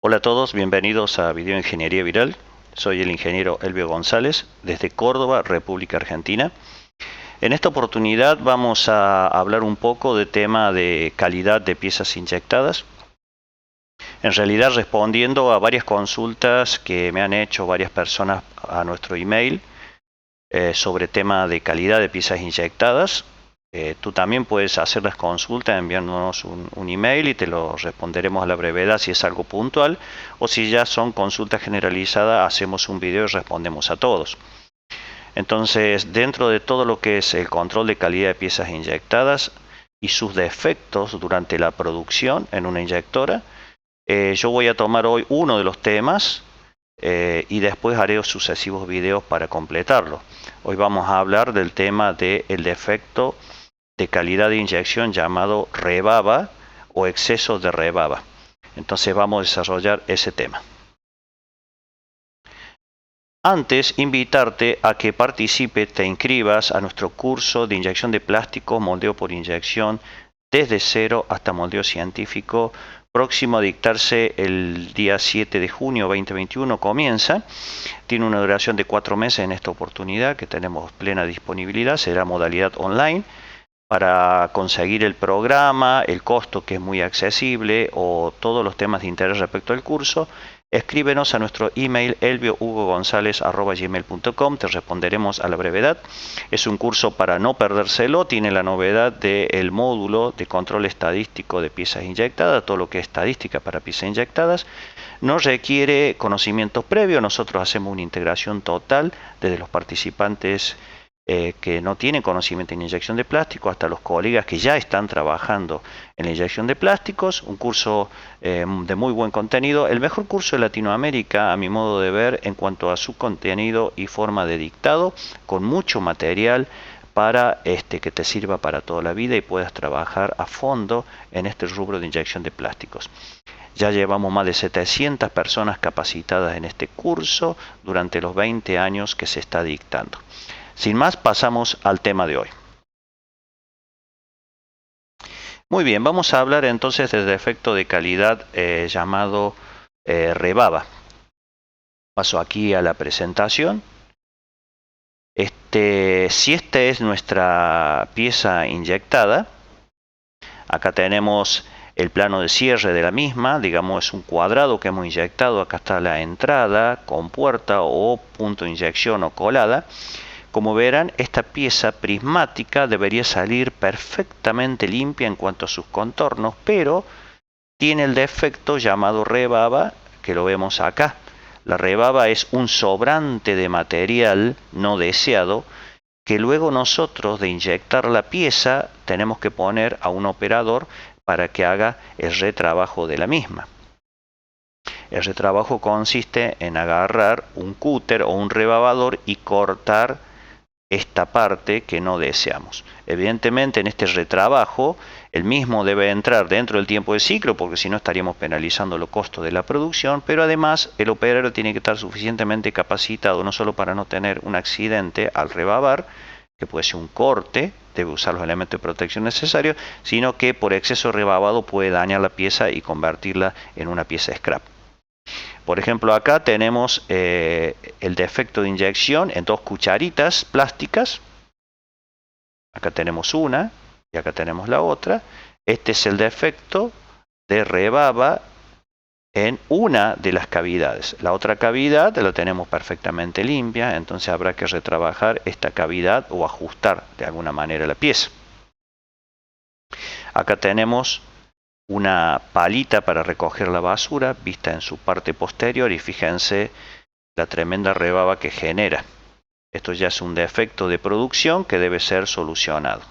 Hola a todos, bienvenidos a Videoingeniería Viral. Soy el ingeniero Elvio González desde Córdoba, República Argentina. En esta oportunidad vamos a hablar un poco de tema de calidad de piezas inyectadas. En realidad respondiendo a varias consultas que me han hecho varias personas a nuestro email sobre tema de calidad de piezas inyectadas. Tú también puedes hacer las consultas enviándonos un email y te lo responderemos a la brevedad si es algo puntual, o si ya son consultas generalizadas, hacemos un video y respondemos a todos. Entonces, dentro de todo lo que es el control de calidad de piezas inyectadas y sus defectos durante la producción en una inyectora, yo voy a tomar hoy uno de los temas y después haré sucesivos videos para completarlo. Hoy vamos a hablar del tema del defecto de calidad de inyección llamado rebaba o exceso de rebaba. Entonces vamos a desarrollar ese tema. Antes, invitarte a que participes, te inscribas a nuestro curso de inyección de plástico, moldeo por inyección, desde cero hasta moldeo científico, próximo a dictarse el día 7 de junio 2021 comienza. Tiene una duración de 4 meses en esta oportunidad, que tenemos plena disponibilidad, será modalidad online. Para conseguir el programa, el costo que es muy accesible o todos los temas de interés respecto al curso, escríbenos a nuestro email elviohugogonzalez@gmail.com, te responderemos a la brevedad. Es un curso para no perdérselo, tiene la novedad del módulo de control estadístico de piezas inyectadas, todo lo que es estadística para piezas inyectadas. No requiere conocimientos previos, nosotros hacemos una integración total desde los participantes que no tienen conocimiento en inyección de plástico hasta los colegas que ya están trabajando en la inyección de plásticos. Un curso de muy buen contenido, el mejor curso de Latinoamérica a mi modo de ver en cuanto a su contenido y forma de dictado, con mucho material para que te sirva para toda la vida y puedas trabajar a fondo en este rubro de inyección de plásticos. Ya llevamos más de 700 personas capacitadas en este curso durante los 20 años que se está dictando. Sin más, pasamos al tema de hoy. Muy bien, vamos a hablar entonces del defecto de calidad llamado rebaba. Paso aquí a la presentación. Si esta es nuestra pieza inyectada, acá tenemos el plano de cierre de la misma, digamos es un cuadrado que hemos inyectado, acá está la entrada con puerta o punto de inyección o colada. Como verán, esta pieza prismática debería salir perfectamente limpia en cuanto a sus contornos, pero tiene el defecto llamado rebaba, que lo vemos acá. La rebaba es un sobrante de material no deseado que luego nosotros de inyectar la pieza tenemos que poner a un operador para que haga el retrabajo de la misma. El retrabajo consiste en agarrar un cúter o un rebabador y cortar esta parte que no deseamos. Evidentemente en este retrabajo el mismo debe entrar dentro del tiempo de ciclo, porque si no estaríamos penalizando los costos de la producción, pero además el operario tiene que estar suficientemente capacitado no solo para no tener un accidente al rebabar, que puede ser un corte, debe usar los elementos de protección necesarios, sino que por exceso rebabado puede dañar la pieza y convertirla en una pieza scrap. Por ejemplo, acá tenemos el defecto de inyección en 2 cucharitas plásticas. Acá tenemos una y acá tenemos la otra. Este es el defecto de rebaba en una de las cavidades. La otra cavidad la tenemos perfectamente limpia, entonces habrá que retrabajar esta cavidad o ajustar de alguna manera la pieza. Acá tenemos una palita para recoger la basura vista en su parte posterior y fíjense la tremenda rebaba que genera. Esto ya es un defecto de producción que debe ser solucionado.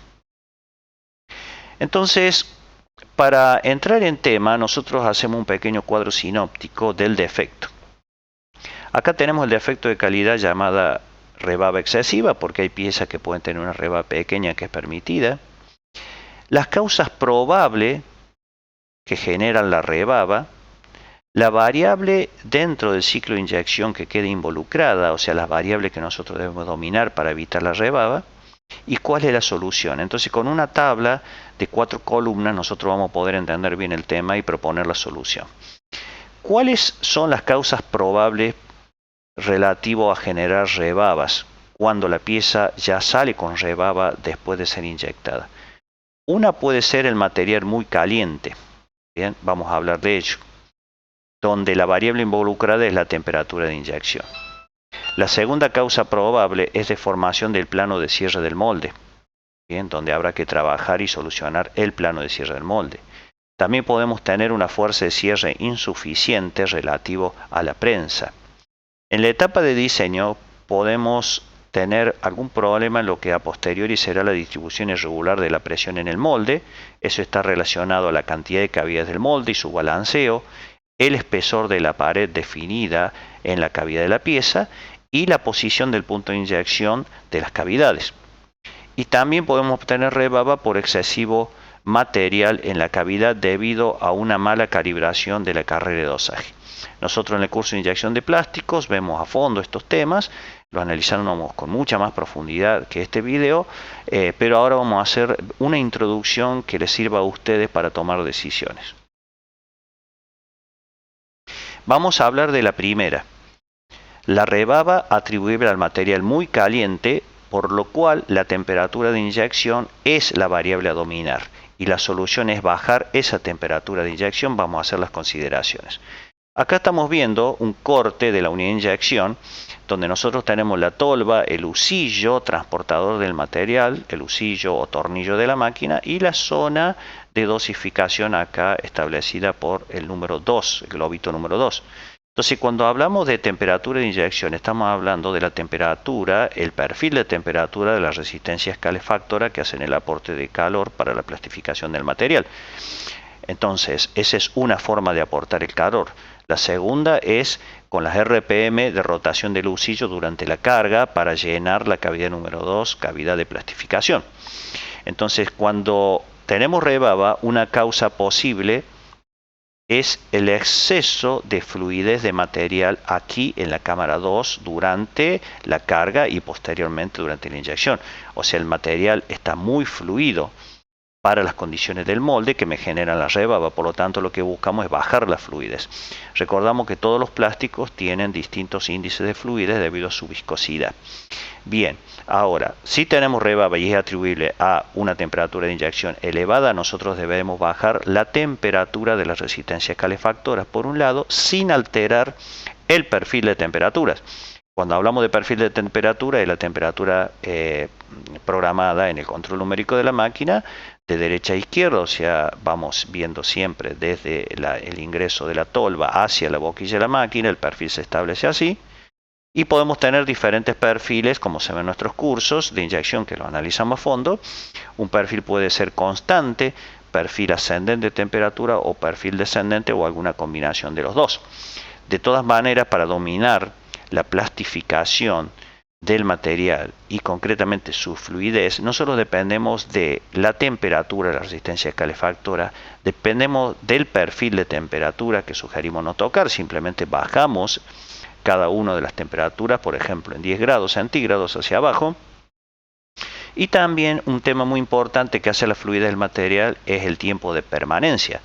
Entonces, para entrar en tema, nosotros hacemos un pequeño cuadro sinóptico del defecto. Acá tenemos el defecto de calidad llamada rebaba excesiva, porque hay piezas que pueden tener una rebaba pequeña que es permitida. Las causas probables que generan la rebaba, la variable dentro del ciclo de inyección que quede involucrada, o sea, las variables que nosotros debemos dominar para evitar la rebaba, y cuál es la solución. Entonces, con una tabla de 4 columnas nosotros vamos a poder entender bien el tema y proponer la solución. ¿Cuáles son las causas probables relativo a generar rebabas cuando la pieza ya sale con rebaba después de ser inyectada? Una puede ser el material muy caliente. Bien, vamos a hablar de ello, donde la variable involucrada es la temperatura de inyección. La segunda causa probable es deformación del plano de cierre del molde, bien, donde habrá que trabajar y solucionar el plano de cierre del molde. También podemos tener una fuerza de cierre insuficiente relativo a la prensa. En la etapa de diseño podemos tener algún problema en lo que a posteriori será la distribución irregular de la presión en el molde. Eso está relacionado a la cantidad de cavidades del molde y su balanceo, el espesor de la pared definida en la cavidad de la pieza y la posición del punto de inyección de las cavidades. Y también podemos obtener rebaba por excesivo material en la cavidad debido a una mala calibración de la carrera de dosaje. Nosotros en el curso de inyección de plásticos vemos a fondo estos temas, lo analizamos con mucha más profundidad que este video, pero ahora vamos a hacer una introducción que les sirva a ustedes para tomar decisiones. Vamos a hablar de la primera, la rebaba atribuible al material muy caliente, por lo cual la temperatura de inyección es la variable a dominar y la solución es bajar esa temperatura de inyección. Vamos a hacer las consideraciones. Acá estamos viendo un corte de la unidad de inyección donde nosotros tenemos la tolva, el husillo transportador del material, el husillo o tornillo de la máquina y la zona de dosificación acá establecida por el número 2, el globito número 2. Entonces, cuando hablamos de temperatura de inyección, estamos hablando de la temperatura, el perfil de temperatura de las resistencias calefactoras que hacen el aporte de calor para la plastificación del material. Entonces, esa es una forma de aportar el calor. La segunda es con las RPM de rotación del husillo durante la carga para llenar la cavidad número 2, cavidad de plastificación. Entonces, cuando tenemos rebaba, una causa posible es el exceso de fluidez de material aquí en la cámara 2 durante la carga y posteriormente durante la inyección. O sea, el material está muy fluido para las condiciones del molde que me generan la rebaba, por lo tanto lo que buscamos es bajar la fluidez. Recordamos que todos los plásticos tienen distintos índices de fluidez debido a su viscosidad. Bien, ahora, si tenemos rebaba y es atribuible a una temperatura de inyección elevada, nosotros debemos bajar la temperatura de las resistencias calefactoras, por un lado, sin alterar el perfil de temperaturas. Cuando hablamos de perfil de temperatura, es la temperatura programada en el control numérico de la máquina, de derecha a izquierda, o sea, vamos viendo siempre desde el ingreso de la tolva hacia la boquilla de la máquina, el perfil se establece así. Y podemos tener diferentes perfiles, como se ven en nuestros cursos de inyección que lo analizamos a fondo. Un perfil puede ser constante, perfil ascendente de temperatura o perfil descendente o alguna combinación de los dos. De todas maneras, para dominar la plastificación del material y concretamente su fluidez, no solo dependemos de la temperatura de la resistencia calefactora, dependemos del perfil de temperatura que sugerimos no tocar, simplemente bajamos cada una de las temperaturas, por ejemplo en 10 grados centígrados hacia abajo. Y también un tema muy importante que hace la fluidez del material es el tiempo de permanencia.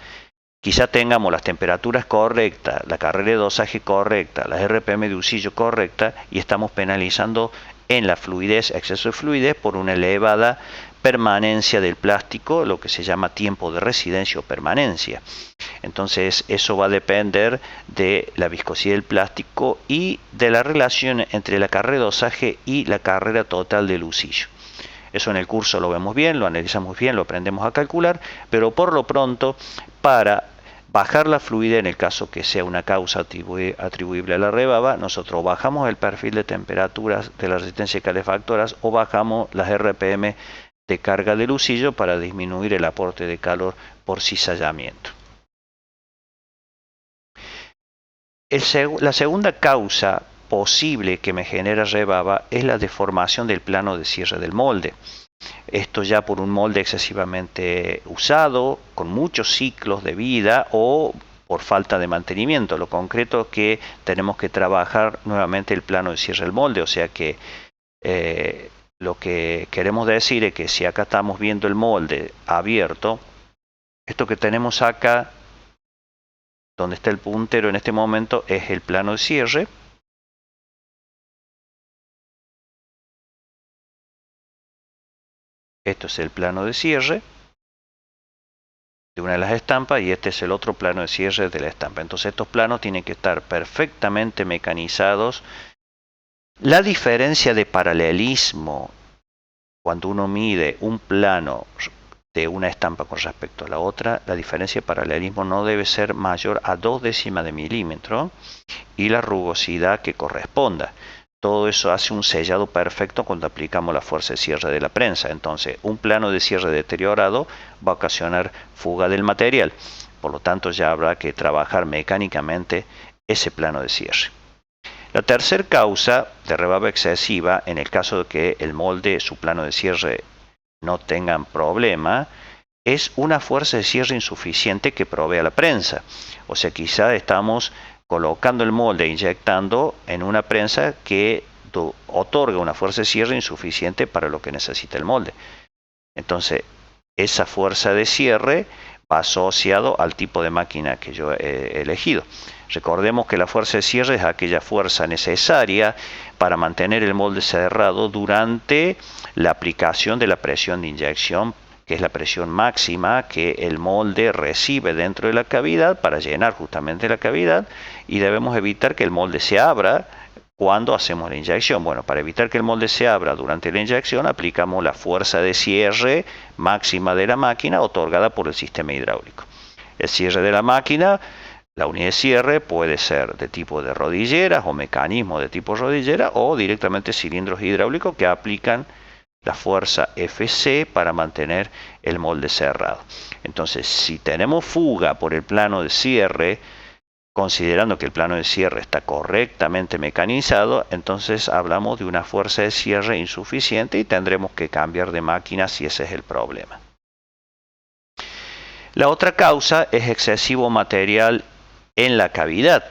Quizá tengamos las temperaturas correctas, la carrera de dosaje correcta, las RPM de husillo correcta y estamos penalizando en la fluidez, exceso de fluidez por una elevada permanencia del plástico, lo que se llama tiempo de residencia o permanencia. Entonces eso va a depender de la viscosidad del plástico y de la relación entre la carrera de dosaje y la carrera total del husillo. Eso en el curso lo vemos bien, lo analizamos bien, lo aprendemos a calcular, pero por lo pronto, para bajar la fluidez en el caso que sea una causa atribuible a la rebaba, nosotros bajamos el perfil de temperaturas de las resistencias calefactoras o bajamos las RPM de carga del husillo para disminuir el aporte de calor por cizallamiento. La segunda causa posible que me genera rebaba es la deformación del plano de cierre del molde. Esto ya por un molde excesivamente usado, con muchos ciclos de vida o por falta de mantenimiento. Lo concreto es que tenemos que trabajar nuevamente el plano de cierre del molde, o sea que lo que queremos decir es que si acá estamos viendo el molde abierto, esto que tenemos acá donde está el puntero en este momento es el plano de cierre. Esto es el plano de cierre de una de las estampas y este es el otro plano de cierre de la estampa. Entonces estos planos tienen que estar perfectamente mecanizados. La diferencia de paralelismo cuando uno mide un plano de una estampa con respecto a la otra, la diferencia de paralelismo no debe ser mayor a 0,2 de milímetro y la rugosidad que corresponda. Todo eso hace un sellado perfecto cuando aplicamos la fuerza de cierre de la prensa. Entonces, un plano de cierre deteriorado va a ocasionar fuga del material. Por lo tanto, ya habrá que trabajar mecánicamente ese plano de cierre. La tercera causa de rebaba excesiva, en el caso de que el molde, su plano de cierre, no tengan problema, es una fuerza de cierre insuficiente que provee a la prensa. O sea, quizá estamos colocando el molde, inyectando en una prensa que otorga una fuerza de cierre insuficiente para lo que necesita el molde. Entonces, esa fuerza de cierre va asociado al tipo de máquina que yo he elegido. Recordemos que la fuerza de cierre es aquella fuerza necesaria para mantener el molde cerrado durante la aplicación de la presión de inyección, que es la presión máxima que el molde recibe dentro de la cavidad para llenar justamente la cavidad, y debemos evitar que el molde se abra cuando hacemos la inyección. Bueno, para evitar que el molde se abra durante la inyección, aplicamos la fuerza de cierre máxima de la máquina otorgada por el sistema hidráulico. El cierre de la máquina, la unidad de cierre puede ser de tipo de rodilleras o mecanismo de tipo rodillera o directamente cilindros hidráulicos que aplican la fuerza FC para mantener el molde cerrado. Entonces, si tenemos fuga por el plano de cierre, considerando que el plano de cierre está correctamente mecanizado, entonces hablamos de una fuerza de cierre insuficiente y tendremos que cambiar de máquina si ese es el problema. La otra causa es excesivo material en la cavidad,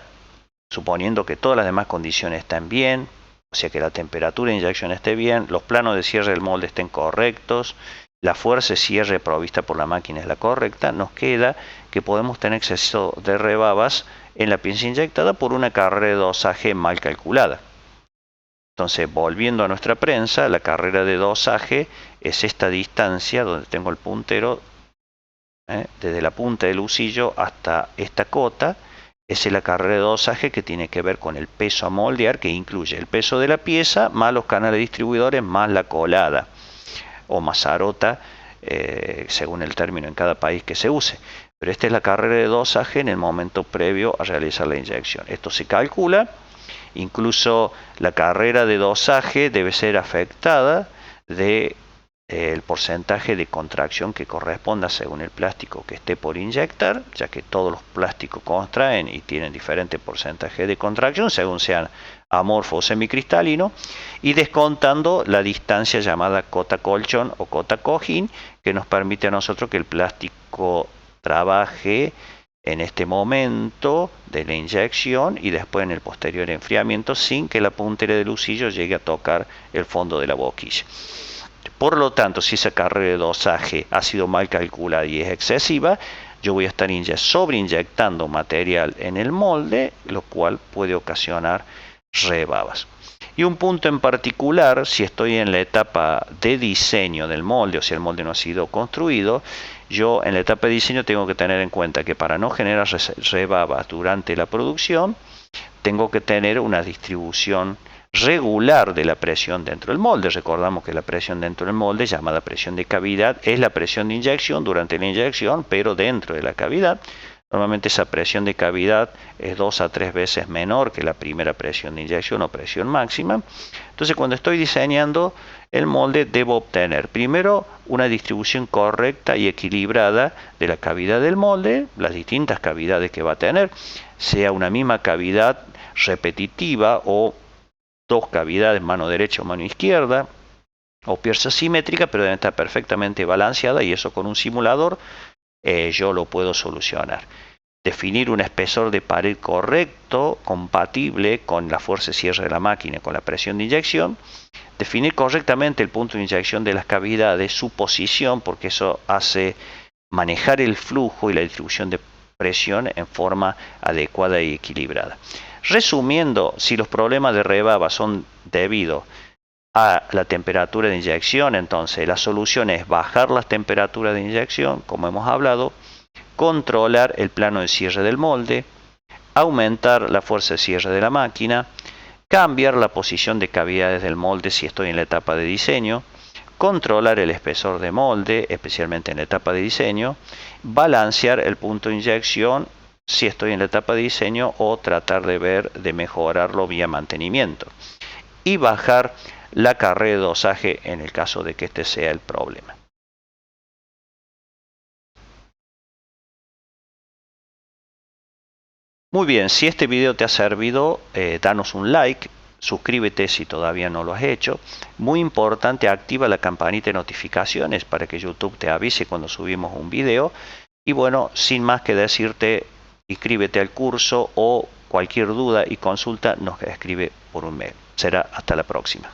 suponiendo que todas las demás condiciones están bien, o sea que la temperatura de inyección esté bien, los planos de cierre del molde estén correctos, la fuerza de cierre provista por la máquina es la correcta, nos queda que podemos tener exceso de rebabas en la pieza inyectada por una carrera de dosaje mal calculada. Entonces, volviendo a nuestra prensa, la carrera de dosaje es esta distancia donde tengo el puntero, desde la punta del husillo hasta esta cota. Esa es la carrera de dosaje que tiene que ver con el peso a moldear, que incluye el peso de la pieza más los canales distribuidores más la colada o mazarota, según el término en cada país que se use. Pero esta es la carrera de dosaje en el momento previo a realizar la inyección. Esto se calcula, incluso la carrera de dosaje debe ser afectada de el porcentaje de contracción que corresponda según el plástico que esté por inyectar, ya que todos los plásticos contraen y tienen diferente porcentaje de contracción según sean amorfo o semicristalino, y descontando la distancia llamada cota colchón o cota cojín, que nos permite a nosotros que el plástico trabaje en este momento de la inyección y después en el posterior enfriamiento sin que la puntera del husillo llegue a tocar el fondo de la boquilla. Por lo tanto, si esa carrera de dosaje ha sido mal calculada y es excesiva, yo voy a estar sobreinyectando material en el molde, lo cual puede ocasionar rebabas. Y un punto en particular, si estoy en la etapa de diseño del molde, o si el molde no ha sido construido, yo en la etapa de diseño tengo que tener en cuenta que para no generar rebabas durante la producción, tengo que tener una distribución regular de la presión dentro del molde. Recordamos que la presión dentro del molde, llamada presión de cavidad, es la presión de inyección durante la inyección, pero dentro de la cavidad. Normalmente esa presión de cavidad es 2 a 3 veces menor que la primera presión de inyección o presión máxima. Entonces, cuando estoy diseñando el molde, debo obtener primero una distribución correcta y equilibrada de la cavidad del molde, las distintas cavidades que va a tener, sea una misma cavidad repetitiva o dos cavidades, mano derecha o mano izquierda, o pieza simétrica, pero debe estar perfectamente balanceada, y eso con un simulador yo lo puedo solucionar. Definir un espesor de pared correcto, compatible con la fuerza de cierre de la máquina, con la presión de inyección. Definir correctamente el punto de inyección de las cavidades, su posición, porque eso hace manejar el flujo y la distribución de presión en forma adecuada y equilibrada. Resumiendo, si los problemas de rebaba son debido a la temperatura de inyección, entonces la solución es bajar las temperaturas de inyección, como hemos hablado, controlar el plano de cierre del molde, aumentar la fuerza de cierre de la máquina, cambiar la posición de cavidades del molde si estoy en la etapa de diseño, controlar el espesor de molde, especialmente en la etapa de diseño, balancear el punto de inyección si estoy en la etapa de diseño o tratar de ver de mejorarlo vía mantenimiento y bajar la carrera de dosaje en el caso de que este sea el problema. Muy bien, si este video te ha servido, danos un like, suscríbete si todavía no lo has hecho. Muy importante, activa la campanita de notificaciones para que YouTube te avise cuando subimos un video. Y bueno, sin más que decirte, inscríbete al curso o cualquier duda y consulta nos escribe por un mail. Será hasta la próxima.